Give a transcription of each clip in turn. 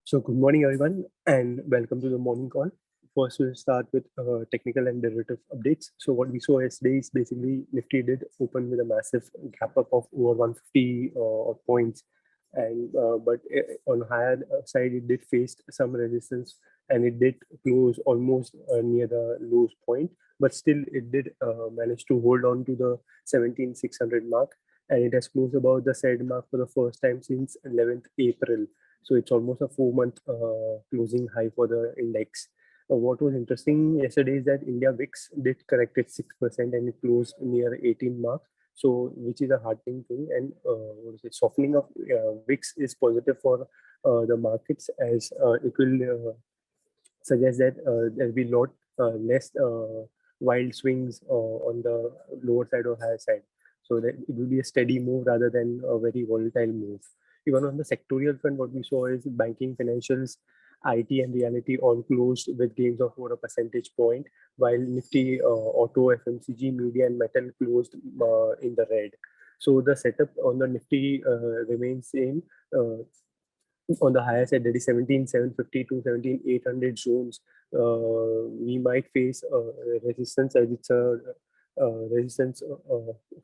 So good morning, everyone, and welcome to the morning call. First, we'll start with technical and derivative updates. So what we saw yesterday is basically Nifty did open with a massive gap up of over 150 points, and but on higher side, it did face some resistance, and it did close almost near the lowest point. But still, it did manage to hold on to the 17,600 mark, and it has closed above the said mark for the first time since 11th April. So it's almost a 4 month closing high for the index. What was interesting yesterday is that India VIX did correct it 6% and it closed near 18 mark. So which is a heartening thing, and what is it? Softening of VIX is positive for the markets, as it will suggest that there'll be lot less wild swings on the lower side or higher side. So that it will be a steady move rather than a very volatile move. Even on the sectorial front, what we saw is banking, financials, IT, and reality all closed with gains of over a percentage point, while Nifty, auto, FMCG, media, and metal closed in the red. So the setup on the Nifty remains same. On the higher side, that is 17,750 to 17,800 zones. We might face resistance, as it's a resistance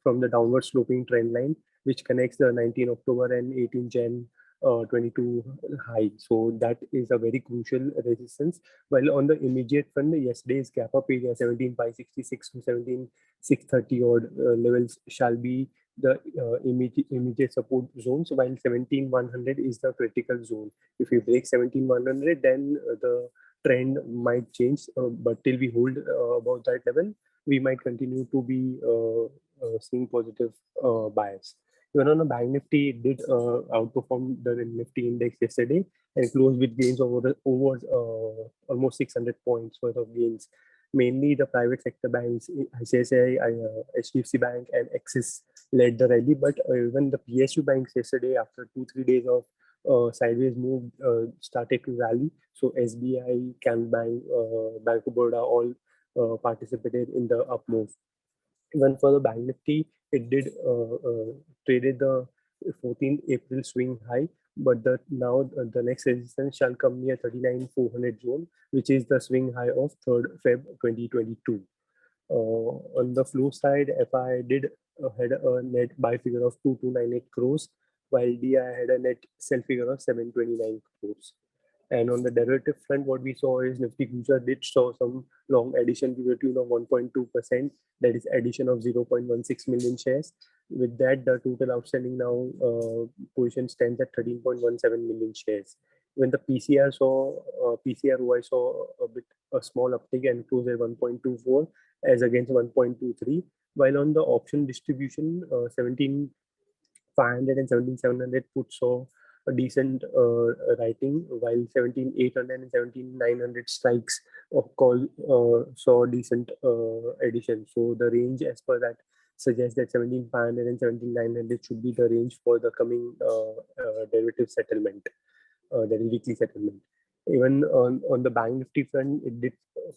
from the downward sloping trend line, which connects the 19 October and 18 Jan 22 high. So that is a very crucial resistance. While on the immediate front, yesterday's gap up area 17,566 to 17,630 odd levels shall be the immediate support zones, while 17,100 is the critical zone. If we break 17,100, then the trend might change, but till we hold about that level, we might continue to be seeing positive bias. Even on the bank Nifty, it did outperform the Nifty index yesterday and closed with gains of over almost 600 points worth of gains. Mainly the private sector banks, ICICI, HDFC Bank, and Axis led the rally. But even the PSU banks yesterday, after 2-3 days of sideways move, started to rally. So SBI, Can Bank, Bank of Baroda all participated in the up move. Even for the bank Nifty, it did traded the 14th April swing high, but now the next resistance shall come near 39,400 zone, which is the swing high of 3rd Feb 2022. On the flow side, FI did had a net buy figure of 2298 crores, while DI had a net sell figure of 729 crores. And on the derivative front, what we saw is Nifty future did show some long addition to the tune of 1.2%. That is addition of 0.16 million shares. With that, the total outstanding now position stands at 13.17 million shares. When the PCR saw OI saw a small uptick and closed at 1.24 as against 1.23. While on the option distribution, 17,500 and 17,700 puts saw a decent writing, while 17,800 and 17,900 strikes of call saw decent addition. So the range as per that suggests that 17,500 and 17,900 should be the range for the coming derivative settlement, that is weekly settlement. Even on the bank Nifty front, it did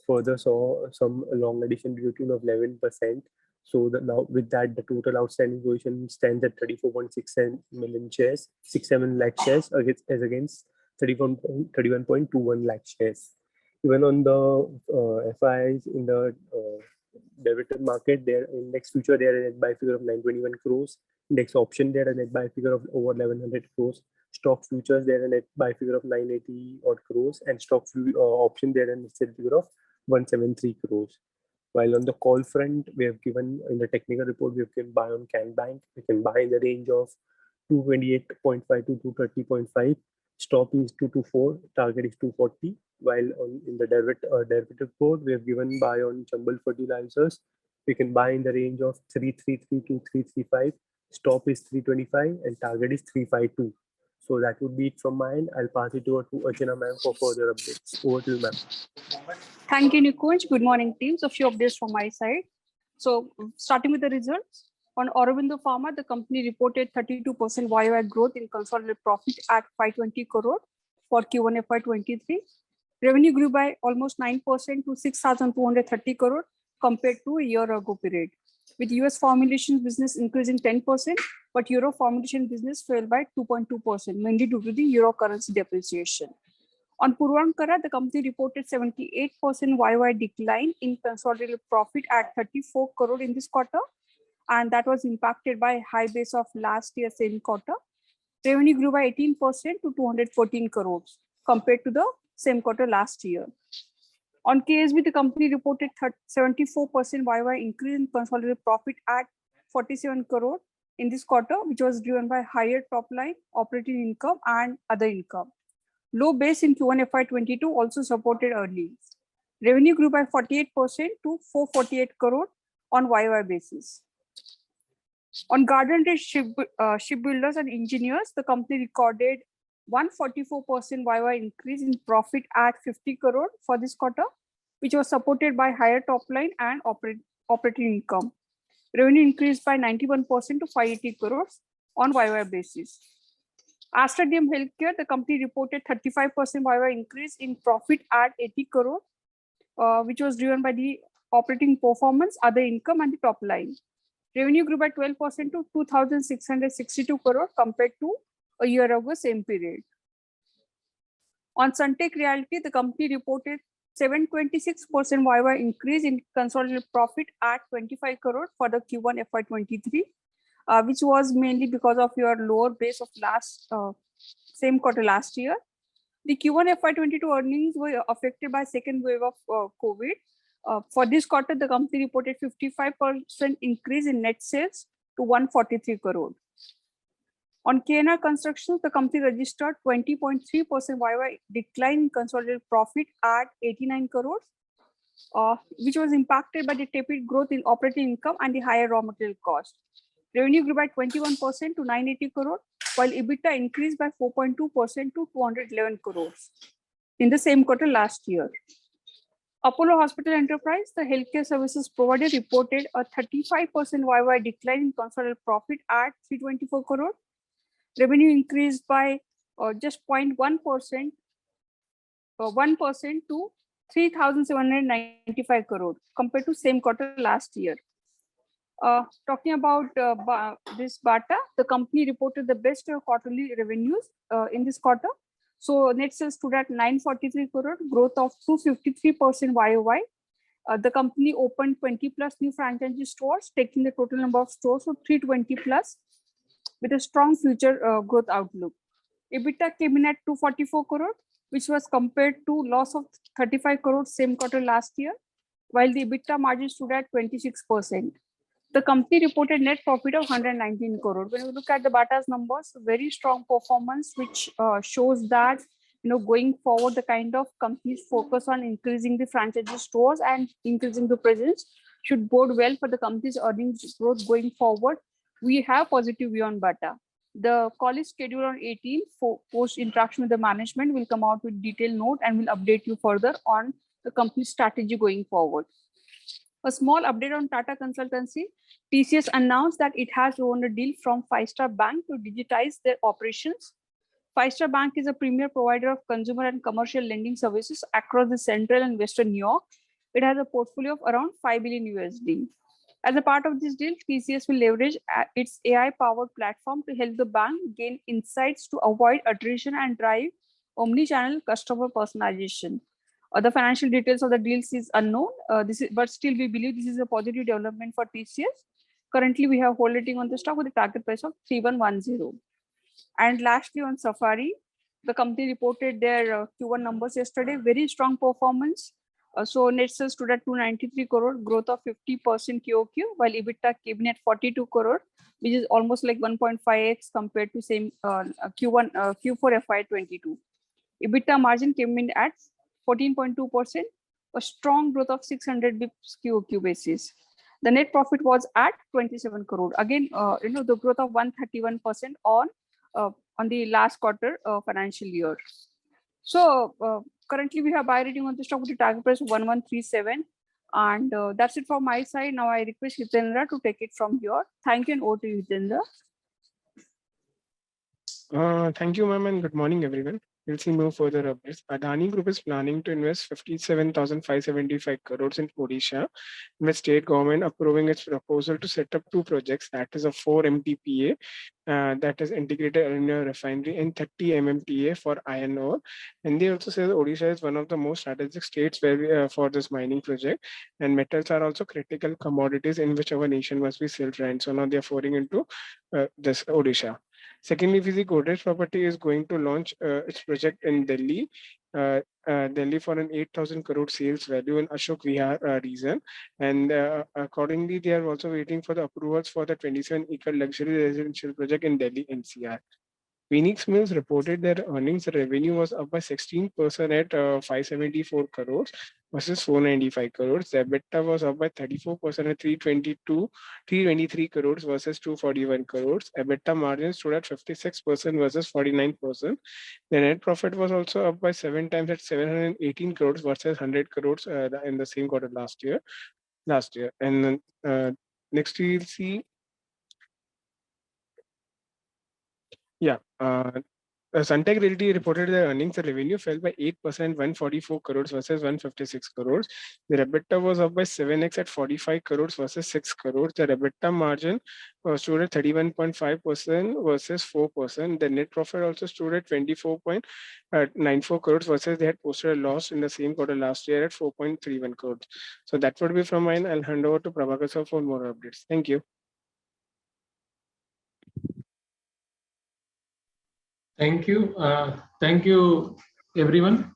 further saw some long addition to the tune of 11%. So now with that, the total outstanding position stands at 34.67 million shares, 67 lakh shares as against 31.21 lakh shares. Even on the FIs in the derivative market, their index future, they are a net buy figure of 921 crores. Index option, they are a net buy figure of over 1100 crores. Stock futures, they are a net buy figure of 980 odd crores, and stock option, they are a net sell figure of 173 crores. While on the call front, we have given in the technical report, we have given buy on Can Bank. We can buy in the range of 228.5 to 230.5. Stop is 224, target is 240. While in the derivative board, we have given buy on Chambal Fertilizers. We can buy in the range of 333 to 335. Stop is 325 and target is 352. So that would be it from mine. I'll pass it over to Archana ma'am for further updates. Over to you, ma'am. Thank you, Nikunj. Good morning, teams. A few updates from my side. So starting with the results, on Aurobindo Pharma, the company reported 32% YOY growth in consolidated profit at 520 crore for Q1 FY23. Revenue grew by almost 9% to 6,230 crore compared to a year ago period, with US formulations business increasing 10%, but Euro formulation business fell by 2.2%, mainly due to the Euro currency depreciation. On Puravankara, the company reported 78% YY decline in consolidated profit at 34 crore in this quarter, and that was impacted by high base of last year same quarter. Revenue grew by 18% to 214 crores compared to the same quarter last year. On KSB, the company reported 74% YY increase in consolidated profit at 47 crore in this quarter, which was driven by higher top line, operating income, and other income. Low base in Q1 FY22 also supported earnings. Revenue grew by 48% to 448 crore on YY basis. On Garden Shipbuilders and Engineers, the company recorded 144% YY increase in profit at 50 crore for this quarter, which was supported by higher top line and operating income. Revenue increased by 91% to 580 crores on YY basis. Aster DM Healthcare, the company reported 35% YY increase in profit at 80 crore, which was driven by the operating performance, other income, and the top line. Revenue grew by 12% to 2,662 crore compared to a year ago same period. On Sunteck Realty, the company reported 726% YY increase in consolidated profit at 25 crore for the Q1 FY23, which was mainly because of your lower base of last same quarter last year. The Q1 FY22 earnings were affected by second wave of COVID. For this quarter, the company reported 55% increase in net sales to 143 crore. On KNR Construction, the company registered 20.3% YY decline in consolidated profit at 89 crores, which was impacted by the tepid growth in operating income and the higher raw material cost. Revenue grew by 21% to 980 crore, while EBITDA increased by 4.2% to 211 crores in the same quarter last year. Apollo Hospital Enterprise, the healthcare services provider, reported a 35% YY decline in consolidated profit at 324 crore. Revenue increased by just 0.1%, 1% to 3,795 crore compared to same quarter last year. Talking about this Bata, the company reported the best quarterly revenues in this quarter. So net sales stood at 943 crore, growth of 253% YOY. The company opened 20 plus new franchise stores, taking the total number of stores to 320 plus with a strong future growth outlook. EBITDA came in at 244 crore, which was compared to loss of 35 crore same quarter last year, while the EBITDA margin stood at 26%. The company reported net profit of 119 crore. When you look at the Bata's numbers, very strong performance, which shows that going forward, the kind of companies focus on increasing the franchise stores and increasing the presence should bode well for the company's earnings growth going forward. We have positive view on Bata. The call is scheduled on 18th for post interaction with the management. Will come out with detailed note and will update you further on the company's strategy going forward. A small update on Tata Consultancy. TCS announced that it has won a deal from 5-Star Bank to digitize their operations. 5-Star Bank is a premier provider of consumer and commercial lending services across the central and western New York. It has a portfolio of around $5 billion USD. As a part of this deal, TCS will leverage its AI-powered platform to help the bank gain insights to avoid attrition and drive omni-channel customer personalization. The financial details of the deals is unknown, but still we believe this is a positive development for TCS. Currently, we have holding on the stock with a target price of 3110. And lastly, on Safari, the company reported their Q1 numbers yesterday. Very strong performance. So net sales stood at 293 crore, growth of 50% QOQ, while EBITDA came in at 42 crore, which is almost like 1.5x compared to same Q4 FY22. EBITDA margin came in at 14.2%, a strong growth of 600 bips QOQ basis. The net profit was at 27 crore. Again, the growth of 131% on the last quarter financial year. So currently we have buy rating on the stock with the target price of 1137, and that's it from my side. Now I request Hitendra to take it from here. Thank you, and over to you, Hitendra. Thank you, ma'am, and good morning, everyone. We'll see more further updates. Adani Group is planning to invest 57,575 crores in Odisha, with state government approving its proposal to set up two projects, that is a 4 MTPA, that is integrated aluminum refinery, and 30 MMTA for iron ore. And they also say that Odisha is one of the most strategic states where for this mining project, and metals are also critical commodities in which our nation must be self-reliant. So now they are pouring into this Odisha. Secondly, we see Godrej Property is going to launch its project in Delhi, Delhi for an 8,000 crore sales value in Ashok Vihar region. And accordingly, they are also waiting for the approvals for the 27-acre luxury residential project in Delhi NCR. Phoenix Mills reported their earnings revenue was up by 16% at 574 crores versus 495 crores. The EBITDA was up by 34% at 323 crores versus 241 crores. EBITDA margin stood at 56% versus 49%. The net profit was also up by 7 times at 718 crores versus 100 crores in the same quarter last year. And next we'll see. Yeah. Suntec Realty reported their earnings and revenue fell by 8%, 144 crores versus 156 crores. Their EBITDA was up by 7x at 45 crores versus 6 crores. Their EBITDA margin stood at 31.5% versus 4%. The net profit also stood at 24.94 crores versus they had posted a loss in the same quarter last year at 4.31 crores. So that would be from mine. I'll hand over to Prabhakar sir for more updates. Thank you. Thank you. Thank you, everyone.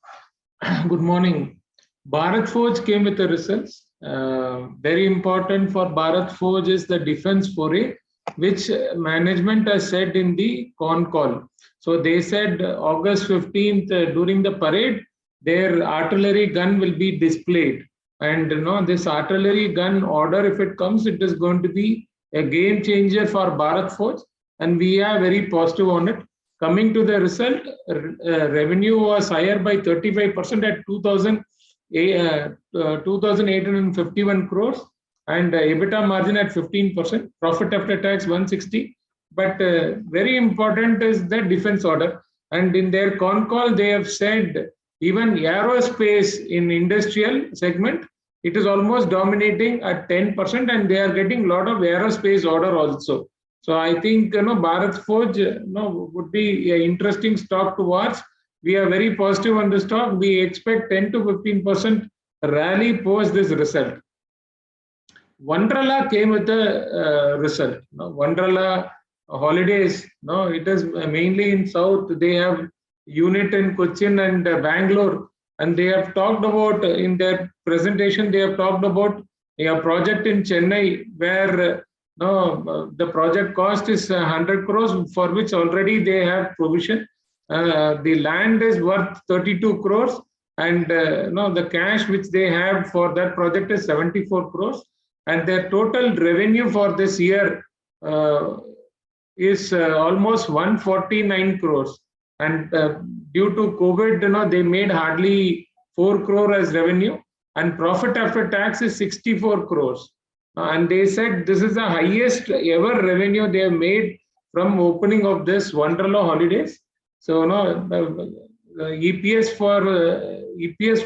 Good morning. Bharat Forge came with the results. Very important for Bharat Forge is the defense foray, which management has said in the con call. So they said August 15th during the parade, their artillery gun will be displayed. And this artillery gun order, if it comes, it is going to be a game changer for Bharat Forge. And we are very positive on it. Coming to the result, revenue was higher by 35% at 2,851 crores and EBITDA margin at 15%, profit after tax 160. But very important is the defense order. And in their con call, they have said even aerospace in industrial segment, it is almost dominating at 10% and they are getting a lot of aerospace order also. So I think Bharat Forge would be an interesting stock to watch. We are very positive on the stock. We expect 10 to 15% rally post this result. Wonderla came with the result. Wonderla Holidays. It is mainly in South. They have unit in Cochin and Bangalore, and they have talked about in their presentation. They have talked about a project in Chennai where. The project cost is 100 crores for which already they have provision. The land is worth 32 crores and the cash which they have for that project is 74 crores and their total revenue for this year is almost 149 crores and due to COVID they made hardly 4 crore as revenue and profit after tax is 64 crores. And they said this is the highest ever revenue they have made from opening of this Wonderla Holidays. So EPS for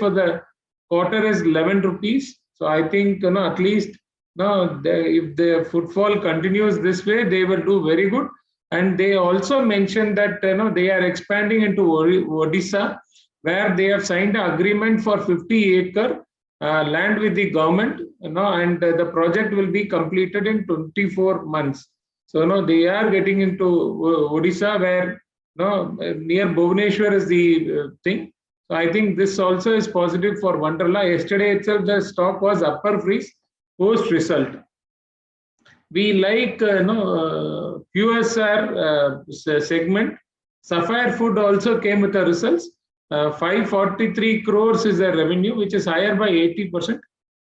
the quarter is 11 rupees. So I think at least if the footfall continues this way, they will do very good. And they also mentioned that they are expanding into Odisha, where they have signed an agreement for 50-acre land with the government, and the project will be completed in 24 months. So they are getting into Odisha, where near Bhubaneswar is the thing. So I think this also is positive for Wonderla. Yesterday itself, the stock was upper freeze post result. We like QSR segment. Sapphire Food also came with the results. 543 crores is the revenue, which is higher by 80%.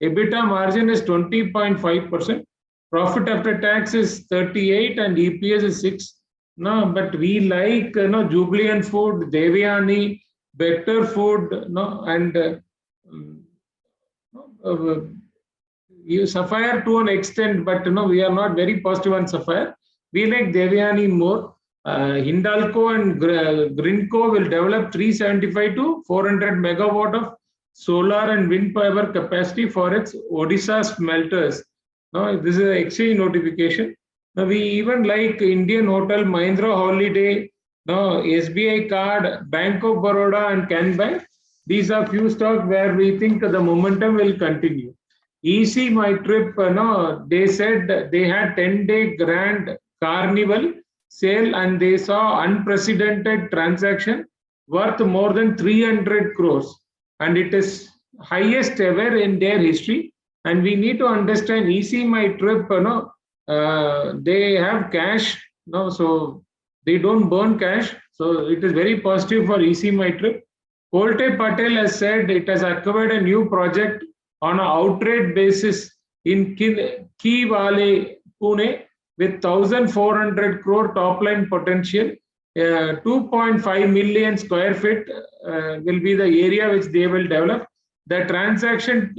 EBITDA margin is 20.5%. Profit after tax is 38 and EPS is 6. But we like Jubilant Food, Devyani, Better Food, and Sapphire to an extent, but we are not very positive on Sapphire. We like Devyani more. Hindalco and Greenco will develop 375 to 400 megawatt of solar and wind power capacity for its Odisha smelters. Now, this is an exchange notification. Now, we even like Indian Hotel, Mahindra Holiday, now SBI Card, Bank of Baroda and Can Bank. These are few stocks where we think the momentum will continue. EC My Trip, they said they had 10-day grand carnival sale and they saw unprecedented transaction worth more than 300 crores. And it is highest ever in their history. And we need to understand EC My Trip, they have cash, so they don't burn cash. So it is very positive for EC My Trip. Kolte Patel has said it has acquired a new project on an outright basis in Key Valley, Pune, with 1,400 crore top line potential. 2.5 million square feet will be the area which they will develop. The transaction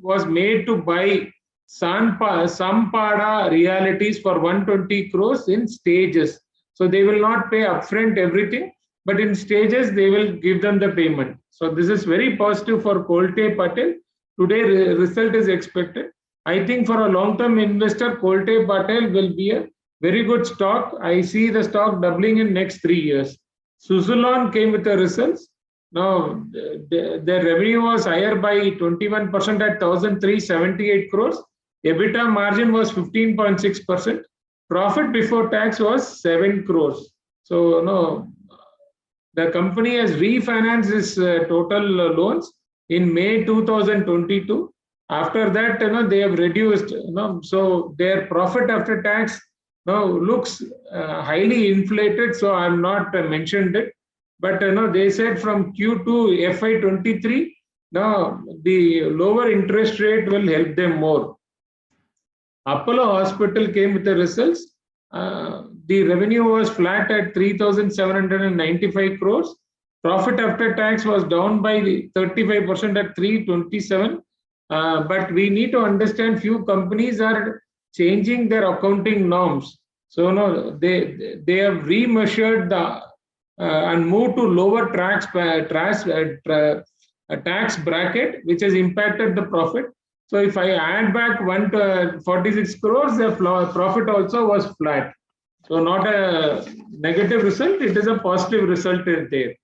was made to buy Sampada Realities for 120 crores in stages. So they will not pay upfront everything, but in stages they will give them the payment. So this is very positive for Kolte Patel. Today result is expected. I think for a long-term investor, Kolte Patel will be a very good stock. I see the stock doubling in next 3 years. Suzlon came with the results. Now, their revenue was higher by 21% at 1,378 crores. EBITDA margin was 15.6%. Profit before tax was 7 crores. So, the company has refinanced its total loans in May 2022. After that, they have reduced. So their profit after tax looks highly inflated. So I'm not mentioned it, but they said from Q2 FY23, the lower interest rate will help them more. Apollo Hospital came with the results. The revenue was flat at 3,795 crores. Profit after tax was down by 35% at 327. But we need to understand few companies are changing their accounting norms. So they have remeasured the and moved to lower tax bracket, which has impacted the profit. So if I add back 146 crores, the profit also was flat. So not a negative result, it is a positive result there.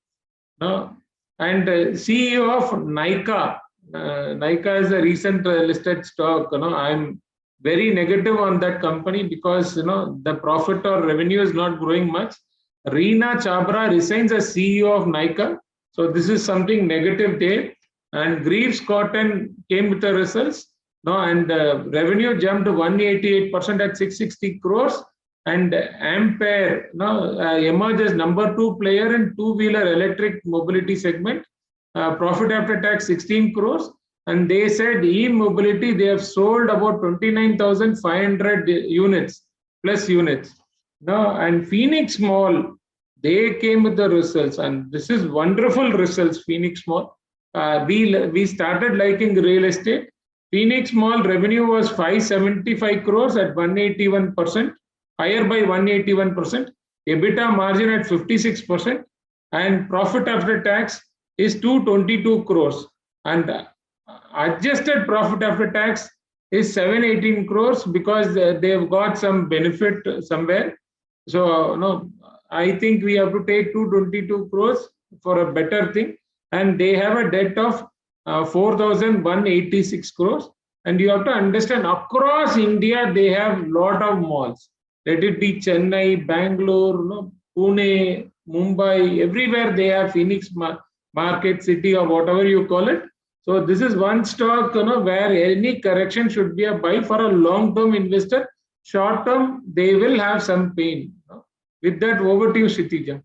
And CEO of Nykaa. Nykaa is a recent listed stock. I'm very negative on that company because the profit or revenue is not growing much. Reena Chabra resigns as CEO of Nykaa. So this is something negative there. And Greaves Cotton came with the results. And revenue jumped 188% at 660 crores. And Ampere emerges number 2 player in two-wheeler electric mobility segment. Profit after tax 16 crores. And they said e-mobility, they have sold about 29,500 units, plus units. And Phoenix Mall, they came with the results. And this is wonderful results, Phoenix Mall. We started liking real estate. Phoenix Mall revenue was 575 crores at 181%, higher by 181%. EBITDA margin at 56%. And profit after tax is 222 crores. And adjusted profit after tax is 718 crores because they've got some benefit somewhere. So I think we have to take 222 crores for a better thing. And they have a debt of 4,186 crores. And you have to understand across India, they have lot of malls. Let it be Chennai, Bangalore, Pune, Mumbai, everywhere they have Phoenix Market City or whatever you call it. So this is one stock where any correction should be a buy for a long-term investor. Short-term, they will have some pain. With that, over to you, Kshitija.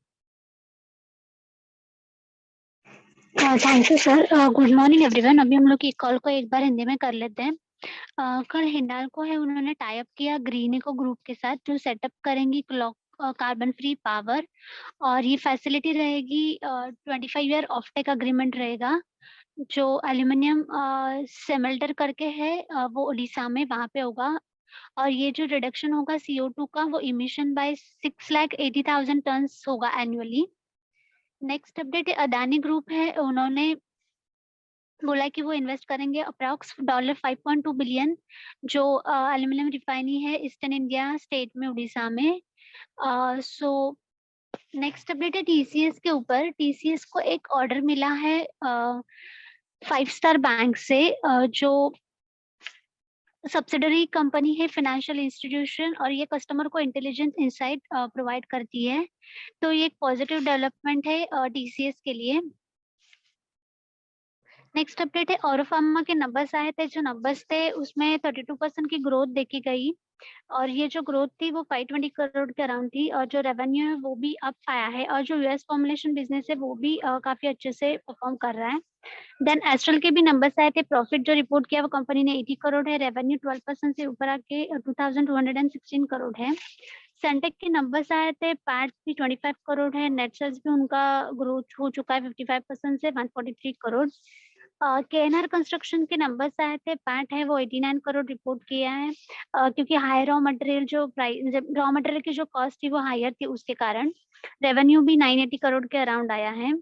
Thank you sir. Good morning everyone. अभी हम लोग की call को एक बार हिंदी में कर लेते हैं. कल हिंडाल्को है, उन्होंने टाई अप किया ग्रीनिको ग्रुप के साथ जो सेटअप करेंगी कार्बन फ्री पावर, और ये फैसिलिटी रहेगी 25 ईयर ऑफटेक अग्रीमेंट रहेगा. जो एल्यूमिनियम सेमेल्टर करके है वो उड़ीसा में वहां पे होगा. और ये जो रिडक्शन होगा CO2 का वो इमिशन बाय 6,80,000 टन होगा annually. Next update Adani group है, उन्होंने बोला कि वो इन्वेस्ट करेंगे अप्रॉक्स $5.2 बिलियन जो एल्यूमिनियम रिफाइनरी है ईस्टर्न इंडिया स्टेट में उड़ीसा में। सो नेक्स्ट अपडेट है TCS के ऊपर। TCS को एक ऑर्डर मिला है 5 स्टार बैंक से, जो सब्सिडरी कंपनी है फाइनेंशियल इंस्टीट्यूशन, और ये कस्टमर को इंटेलिजेंस इंसाइट प्रोवाइड करती है। तो ये एक पॉजिटिव डेवलपमेंट है TCS के लिए। नेक्स्ट अपडेट है औरोफार्मा के नंबर्स आए थे, जो नंबर्स थे उसमें 32% की ग्रोथ देखी गई, और ये जो ग्रोथ थी वो 520 करोड़ के अराउंड थी, और जो रेवेन्यू है वो भी अप आया है, और जो US फॉर्मुलेशन बिजनेस है वो भी काफी अच्छे से परफॉर्म कर रहा है। देन एस्ट्रल के भी नंबर्स आए थे। प्रॉफिट जो रिपोर्ट किया वो कंपनी ने 80 करोड़ है, रेवेन्यू 12% से ऊपर आके 2216 करोड़ है। सेंटेक के नंबर्स आए थे, पैट भी 25 करोड़ है, नेट सेल्स भी उनका ग्रोथ हो चुका है 55% से 143 करोड़। KNR कंस्ट्रक्शन के नंबर्स आए थे, पैट है वो 89 करोड़ रिपोर्ट किया है, क्योंकि हाई रॉ मटेरियल जो प्राइस, रॉ मटेरियल की जो कॉस्ट थी वो हायर थी, उसके कारण रेवेन्यू भी 980 करोड़ के अराउंड आया है।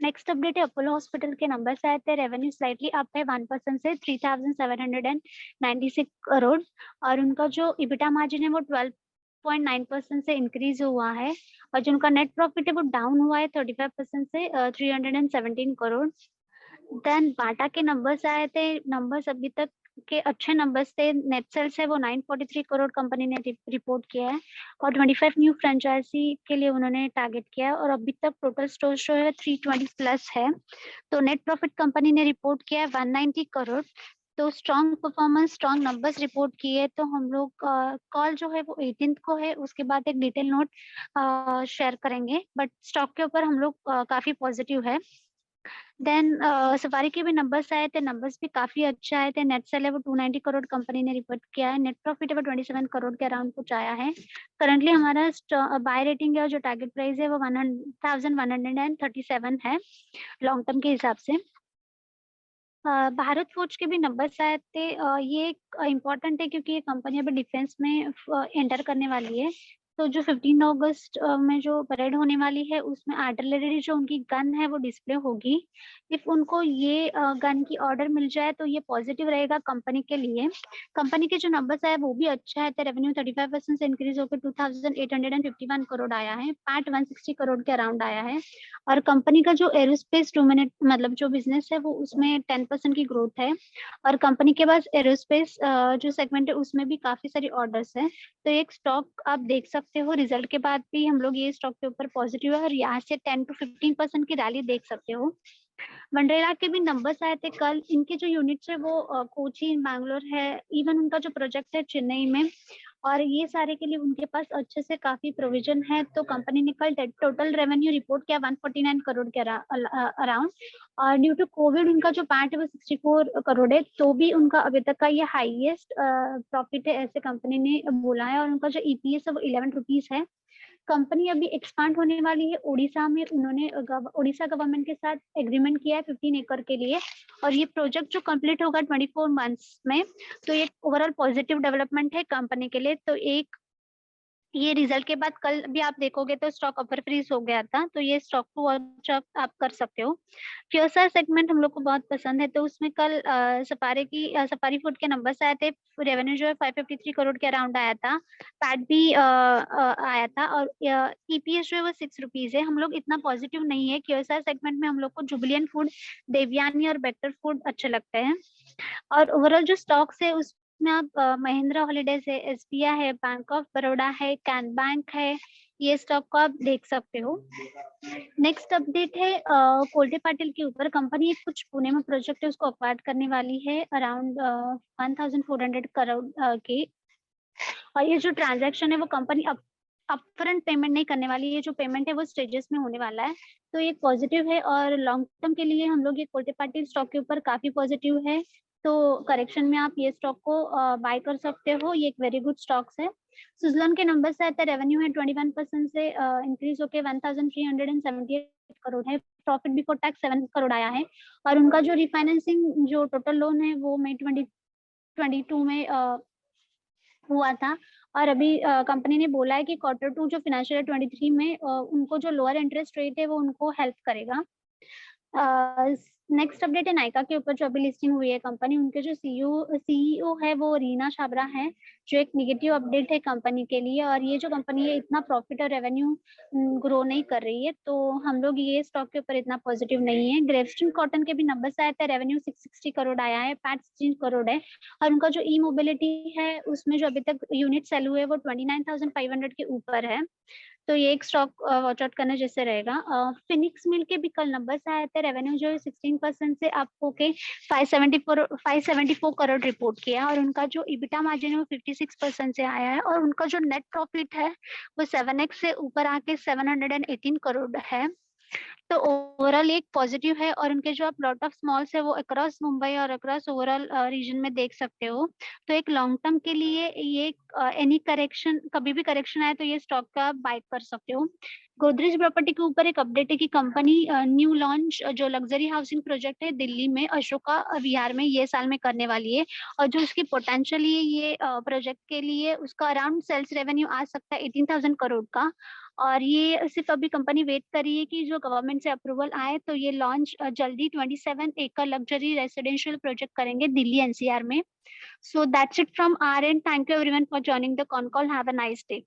नेक्स्ट अपडेट है अपोलो हॉस्पिटल के नंबर्स आए थे, रेवेन्यू स्लाइटली अप है 1% से 3796 करोड़, और उनका जो इबिटा मार्जिन है वो 12.9% से इंक्रीज हुआ है, और जो उनका नेट प्रॉफिट है वो डाउन हुआ है 35% से 317 करोड़। देन बाटा के नंबर्स आए थे, नंबर्स अभी तक के अच्छे नंबर्स थे। नेट सेल्स है वो 943 करोड़ कंपनी ने रिपोर्ट किया है, और 25 न्यू फ्रेंचाइजी के लिए उन्होंने टारगेट किया है, और अभी तक टोटल स्टोर जो है 320 प्लस है। तो नेट प्रॉफिट कंपनी ने रिपोर्ट किया है 190 करोड़। तो strong performance, strong numbers report किए। तो हम लोग कॉल जो है वो 18th को है, उसके बाद एक डिटेल नोट शेयर करेंगे, बट स्टॉक के ऊपर हम लोग काफी पॉजिटिव है। देन सफारी के भी नंबर्स आए थे, नंबर्स भी काफी अच्छे आए थे। नेट सेल है वो 290 करोड़ कंपनी ने रिपोर्ट किया है, नेट प्रॉफिट है वो 27 करोड़ के अराउंड कुछ आया है। करंटली हमारा बाय रेटिंग है और जो टारगेट प्राइस है वो 1137 है लॉन्ग टर्म के हिसाब से। भारत फोर्ज के भी नंबर्स आए थे, ये इम्पोर्टेंट है क्योंकि ये कंपनी अभी डिफेंस में एंटर करने वाली है। तो जो 15 अगस्त में जो परेड होने वाली है उसमें आर्टिलरी जो उनकी गन है वो डिस्प्ले होगी। इफ उनको ये गन की ऑर्डर मिल जाए तो ये पॉजिटिव रहेगा कंपनी के लिए। कंपनी के जो नंबर्स आए वो भी अच्छा है, तो रेवेन्यू 35% से इंक्रीज होकर 2851 करोड़ आया है, पैट 160 करोड़ के अराउंड आया है, और कंपनी का जो एरोस्पेस डोमिनेट मतलब जो बिजनेस है वो उसमें 10% की ग्रोथ है, और कंपनी के पास एरोस्पेस जो सेगमेंट है उसमें भी काफी सारी ऑर्डर्स है। तो एक स्टॉक आप देख सकते हो, रिजल्ट के बाद भी हम लोग ये स्टॉक के ऊपर पॉजिटिव है, और यहाँ से 10 to 15% की रैली देख सकते हो। वंडरेला के भी नंबर्स आए थे कल। इनके जो यूनिट्स है वो कोची, बैंगलोर है, इवन उनका जो प्रोजेक्ट है चेन्नई में, और ये सारे के लिए उनके पास अच्छे से काफी प्रोविजन है। तो कंपनी ने कल टोटल रेवेन्यू रिपोर्ट किया 149 करोड़ के अराउंड, और ड्यू टू कोविड उनका जो पैट है वो 64 करोड़ है, तो भी उनका अभी तक का ये हाईएस्ट प्रॉफिट है ऐसे कंपनी ने बोला है, और उनका जो EPS है वो 11 रुपीज है। कंपनी अभी एक्सपांड होने वाली है उड़ीसा में, उन्होंने उड़ीसा गवर्नमेंट के साथ एग्रीमेंट किया है 15 एकड़ के लिए, और ये प्रोजेक्ट जो कंप्लीट होगा 24 मंथ्स में। तो ये ओवरऑल पॉजिटिव डेवलपमेंट है कंपनी के लिए। तो एक ये रिजल्ट के बाद कल भी आप देखोगे तो स्टॉक अपर फ्रीज हो गया था, तो ये स्टॉक टू वॉच आप कर सकते हो। QSR सेगमेंट हम लोग को बहुत पसंद है, तो उसमें कल सफारी फूड के नंबर्स आए थे। रेवेन्यू जो है 553 करोड़ के अराउंड आया था, पैट भी आया था, और EPS जो है वो 6 रुपीज है। हम लोग इतना पॉजिटिव नहीं है QSR सेगमेंट में, हम लोग को जुबिलियंट फूड, देवयानी और बेटर फूड अच्छे लगते हैं। और ओवरऑल जो स्टॉक्स है उसमें आप महिंद्रा हॉलीडेज है, SBI है, बैंक ऑफ बड़ौदा है, कैन बैंक है, ये स्टॉक को आप देख सकते हो। नेक्स्ट अपडेट है कोल्टे पाटिल के ऊपर। कंपनी कुछ पुणे में प्रोजेक्ट है उसको अक्वायर करने वाली है अराउंड 1400 करोड़ के, और ये जो ट्रांजैक्शन है वो कंपनी अपफ्रंट पेमेंट नहीं करने वाली है, जो पेमेंट है वो स्टेजेस में होने वाला है। तो ये पॉजिटिव है, और लॉन्ग टर्म के लिए हम लोग ये कोल्टे पाटिल स्टॉक के ऊपर काफी पॉजिटिव है। तो करेक्शन में आप ये स्टॉक को बाय कर सकते हो, ये एक वेरी गुड स्टॉक्स है। सुजलॉन के नंबर से आता है, रेवेन्यू है 21% से इंक्रीज होके 1378 करोड़ है, प्रॉफिट बिफोर टैक्स 7 करोड़ आया है, और उनका जो रिफाइनेंसिंग जो टोटल लोन है वो मई 2022 में हुआ था और अभी कंपनी ने बोला है कि Q2 जो फाइनेंशियल ईयर 23 में उनको जो लोअर इंटरेस्ट रेट है वो उनको हेल्प करेगा। नेक्स्ट अपडेट है नायका के ऊपर, जो अभी लिस्टिंग हुई है कंपनी, उनके जो सीईओ है वो रीना छाबरा है, जो एक नेगेटिव अपडेट है कंपनी के लिए। और ये जो कंपनी है इतना प्रॉफिट और रेवेन्यू ग्रो नहीं कर रही है, तो हम लोग ये स्टॉक के ऊपर इतना पॉजिटिव नहीं है। ग्रेवस्टोन कॉटन के भी नंबर्स आए थे, रेवेन्यू 660 करोड़ आया है, पैट 16 करोड़ है, और उनका जो ई मोबिलिटी है उसमें जो अभी तक यूनिट सेल हुए वो 29,500 के ऊपर है। तो ये एक स्टॉक वॉच आउट करने जैसे रहेगा। फिनिक्स मिल के भी कल नंबर्स आए थे, रेवेन्यू जो है 16% से अप होके 574 करोड़ रिपोर्ट किया, और उनका जो इबिटा मार्जिन है वो 56% से आया है, और उनका जो नेट प्रॉफिट है वो 7x से ऊपर आके 718 करोड़ है। तो ओवरऑल एक पॉजिटिव है, और उनके जो आप लॉट ऑफ स्मॉल्स है वो अक्रॉस मुंबई और अक्रॉस ओवरऑल रीजन में देख सकते हो। तो एक लॉन्ग टर्म के लिए ये एनी करेक्शन, कभी भी करेक्शन आए तो ये स्टॉक का बाय कर सकते हो। गोदरेज प्रॉपर्टी के ऊपर एक अपडेट है कि कंपनी न्यू लॉन्च जो लग्जरी हाउसिंग प्रोजेक्ट है दिल्ली में अशोका विहार में ये साल में करने वाली है, और जो उसकी पोटेंशियल है ये प्रोजेक्ट के लिए उसका अराउंड सेल्स रेवेन्यू आ सकता है 18,000 करोड़ का। और ये सिर्फ अभी कंपनी वेट कर रही है कि जो गवर्नमेंट से अप्रूवल आए तो ये लॉन्च जल्दी 27 एकड़ लग्जरी रेसिडेंशियल प्रोजेक्ट करेंगे दिल्ली एनसीआर में। So that's it from our and. Thank you everyone for joining the con call. Have a nice day.